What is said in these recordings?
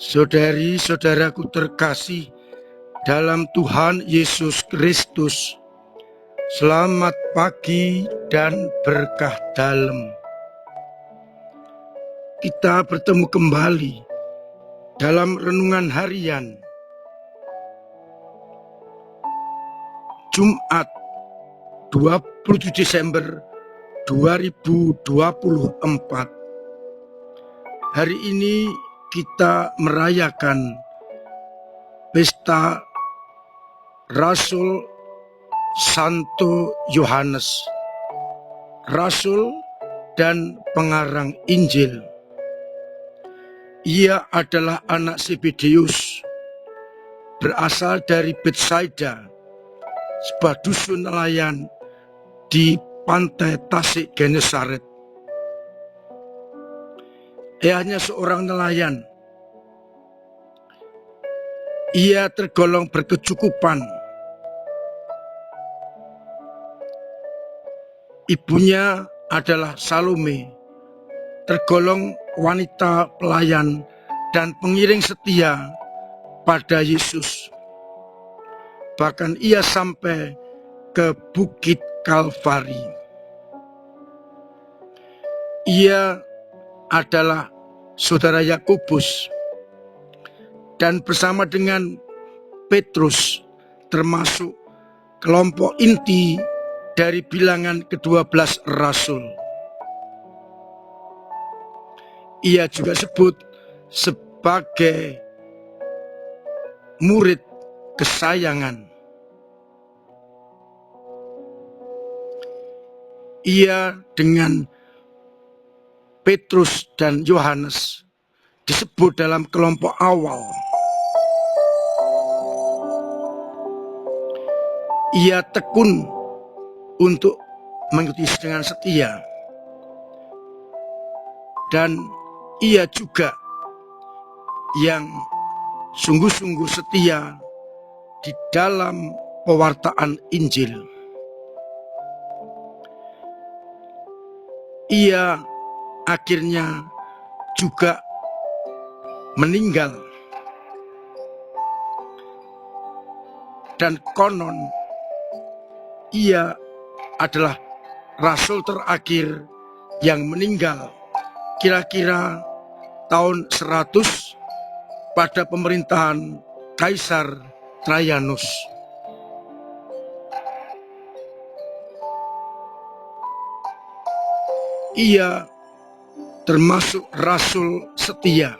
Saudari-saudaraku terkasih dalam Tuhan Yesus Kristus, selamat pagi dan berkah dalam. Kita bertemu kembali dalam renungan harian Jumat 27 Desember 2024. Hari ini kita merayakan pesta Rasul Santo Yohanes, Rasul dan pengarang Injil. Ia adalah anak Zebedeus, berasal dari Betsaida, sebuah dusun nelayan di pantai Tasik Genesaret. Ayahnya seorang nelayan. Ia tergolong berkecukupan. Ibunya adalah Salome, tergolong wanita pelayan dan pengiring setia pada Yesus. Bahkan ia sampai ke Bukit Kalvari. Ia adalah saudara Yakobus dan bersama dengan Petrus termasuk kelompok inti dari bilangan ke-12 Rasul. Ia juga disebut sebagai murid kesayangan. Ia dengan Petrus dan Yohanes disebut dalam kelompok awal. Ia tekun untuk mengikuti dengan setia. Dan ia juga yang sungguh-sungguh setia di dalam pewartaan Injil. Ia akhirnya juga meninggal. Dan konon ia adalah rasul terakhir yang meninggal kira-kira tahun 100 pada pemerintahan Kaisar Trajanus. Ia termasuk rasul setia,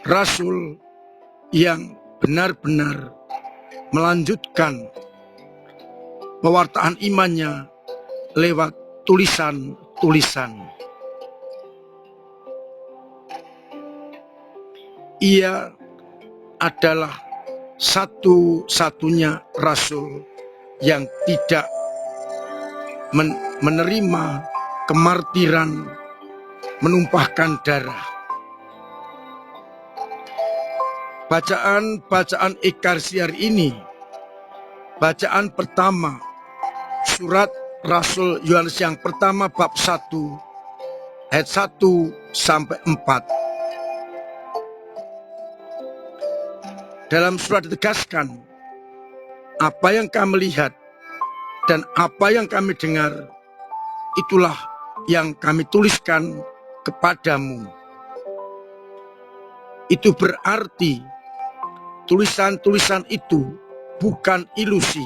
rasul yang benar-benar melanjutkan pewartaan imannya lewat tulisan-tulisan. Ia adalah satu-satunya rasul yang tidak menerima kemartiran, menumpahkan darah. Bacaan Ekaristi hari ini, bacaan pertama surat Rasul Yohanes yang pertama bab 1 ayat 1 sampai 4. Dalam surat ditegaskan, apa yang kami lihat dan apa yang kami dengar, itulah yang kami tuliskan kepadamu. Itu berarti tulisan-tulisan itu bukan ilusi,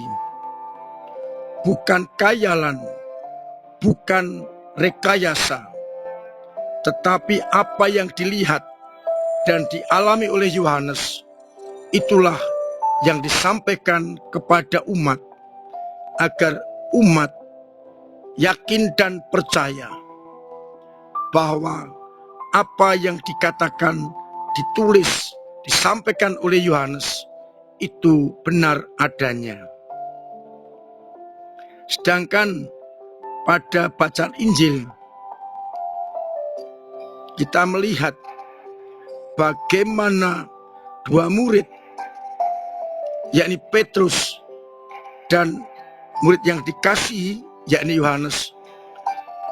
bukan khayalan, bukan rekayasa, tetapi apa yang dilihat dan dialami oleh Yohanes, itulah yang disampaikan kepada umat, agar umat yakin dan percaya bahwa apa yang dikatakan, ditulis, disampaikan oleh Yohanes itu benar adanya. Sedangkan pada bacaan Injil kita melihat bagaimana dua murid, yakni Petrus dan murid yang dikasihi, yakni Yohanes,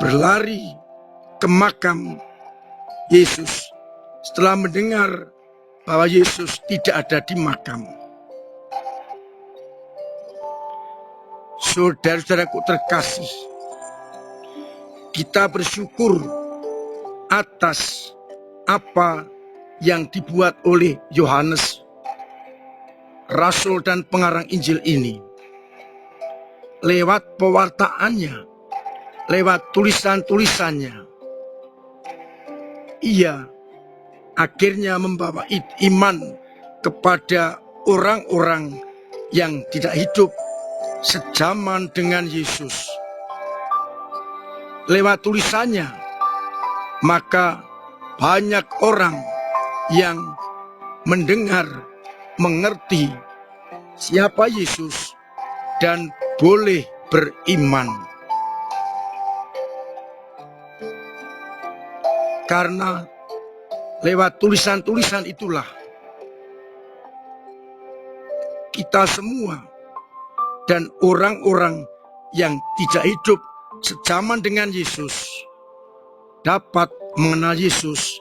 berlari ke makam Yesus setelah mendengar bahwa Yesus tidak ada di makam. Saudara-saudaraku terkasih, kita bersyukur atas apa yang dibuat oleh Yohanes, Rasul dan pengarang Injil ini. Lewat pewartaannya, lewat tulisan-tulisannya, ia akhirnya membawa iman kepada orang-orang yang tidak hidup sejaman dengan Yesus. Lewat tulisannya, maka banyak orang yang mendengar, mengerti siapa Yesus dan boleh beriman. Karena lewat tulisan-tulisan itulah kita semua dan orang-orang yang tidak hidup sejaman dengan Yesus dapat mengenal Yesus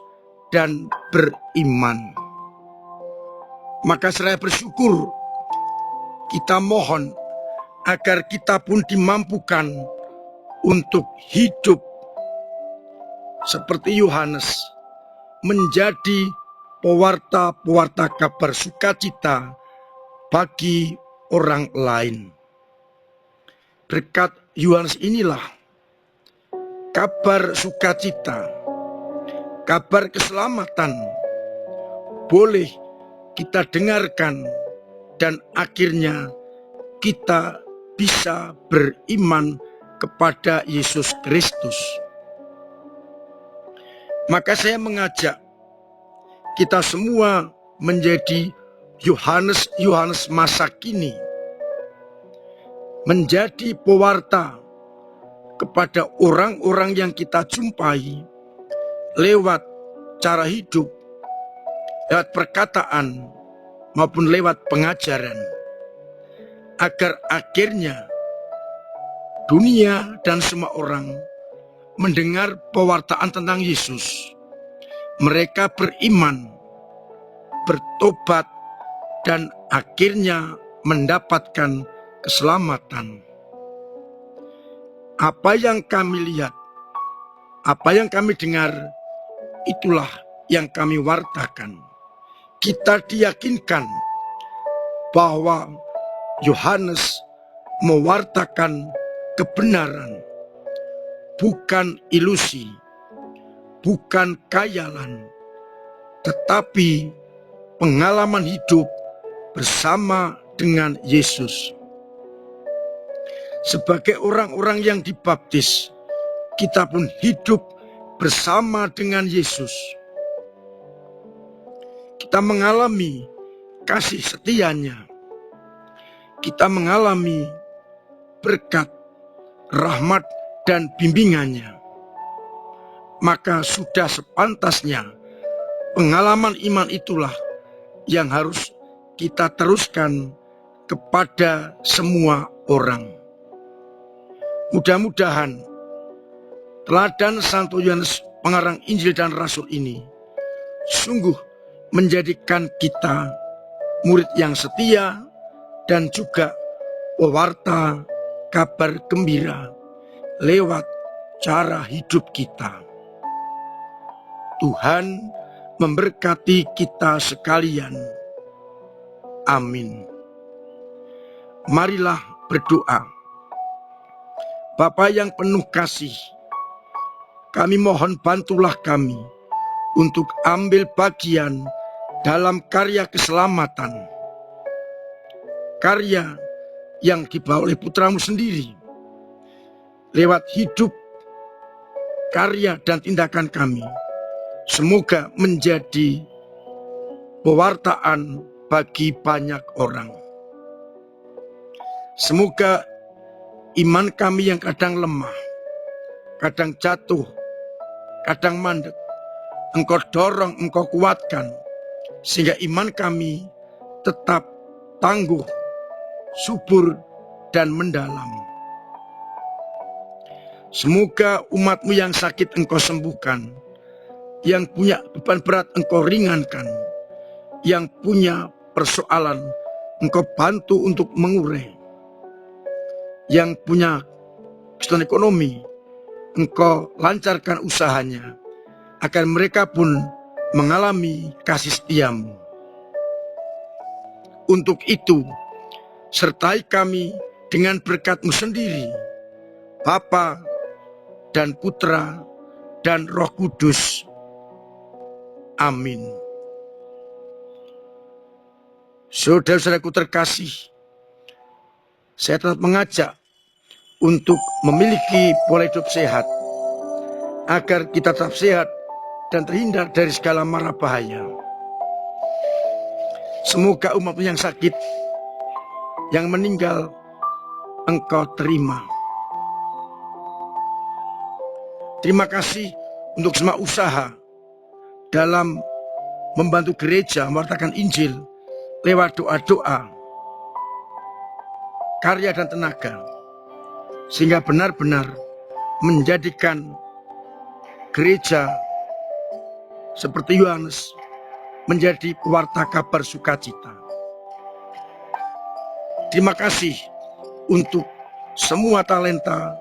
dan beriman. Maka saya bersyukur, kita mohon agar kita pun dimampukan untuk hidup seperti Yohanes, menjadi pewarta-pewarta kabar sukacita bagi orang lain. Berkat Yohanes inilah kabar sukacita, kabar keselamatan boleh kita dengarkan dan akhirnya kita bisa beriman kepada Yesus Kristus. Maka saya mengajak kita semua menjadi Yohanes masa kini, menjadi pewarta kepada orang-orang yang kita jumpai lewat cara hidup, lewat perkataan maupun lewat pengajaran, agar akhirnya dunia dan semua orang mendengar pewartaan tentang Yesus, mereka beriman, bertobat, dan akhirnya mendapatkan keselamatan. Apa yang kami lihat, apa yang kami dengar, itulah yang kami wartakan. Kita diyakinkan bahwa Yohanes mewartakan kebenaran, bukan ilusi, bukan khayalan, tetapi pengalaman hidup bersama dengan Yesus. Sebagai orang-orang yang dibaptis, kita pun hidup bersama dengan Yesus. Kita mengalami kasih setianya. Kita mengalami berkat, rahmat, dan bimbingannya. Maka sudah sepantasnya pengalaman iman itulah yang harus kita teruskan kepada semua orang. Mudah-mudahan teladan Santo Yohanes pengarang Injil dan Rasul ini sungguh menjadikan kita murid yang setia dan juga pewarta kabar gembira lewat cara hidup kita. Tuhan memberkati kita sekalian. Amin. Marilah berdoa. Bapa yang penuh kasih, kami mohon bantulah kami untuk ambil bagian dalam karya keselamatan. Karya yang dibawa oleh Putramu sendiri. Lewat hidup, karya dan tindakan kami, semoga menjadi pewartaan bagi banyak orang. Semoga iman kami yang kadang lemah, kadang jatuh, kadang mandek, Engkau dorong, Engkau kuatkan, sehingga iman kami tetap tangguh, subur, dan mendalam. Semoga umat-Mu yang sakit Engkau sembuhkan, Yang punya beban berat Engkau ringankan. Yang punya persoalan Engkau bantu untuk mengurai. Yang punya kesulitan ekonomi, Engkau lancarkan usahanya, agar mereka pun mengalami kasih setia-Mu. Untuk itu, sertai kami dengan berkat-Mu sendiri, Bapa dan Putra dan Roh Kudus. Amin. Saudara-saudaraku terkasih, saya tetap mengajak untuk memiliki pola hidup sehat, agar kita tetap sehat dan terhindar dari segala mara bahaya. Semoga umat yang sakit, yang meninggal, Engkau terima. Terima kasih untuk semua usaha dalam membantu gereja mewartakan Injil lewat doa-doa, karya dan tenaga, sehingga benar-benar menjadikan gereja seperti Yohanes menjadi pewarta kabar sukacita. Terima kasih untuk semua talenta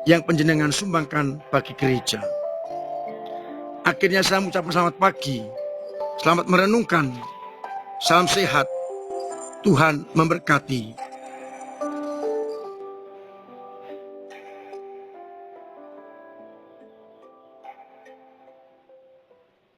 yang panjenengan sumbangkan bagi gereja. Akhirnya saya mengucapkan selamat pagi, selamat merenungkan, salam sehat, Tuhan memberkati.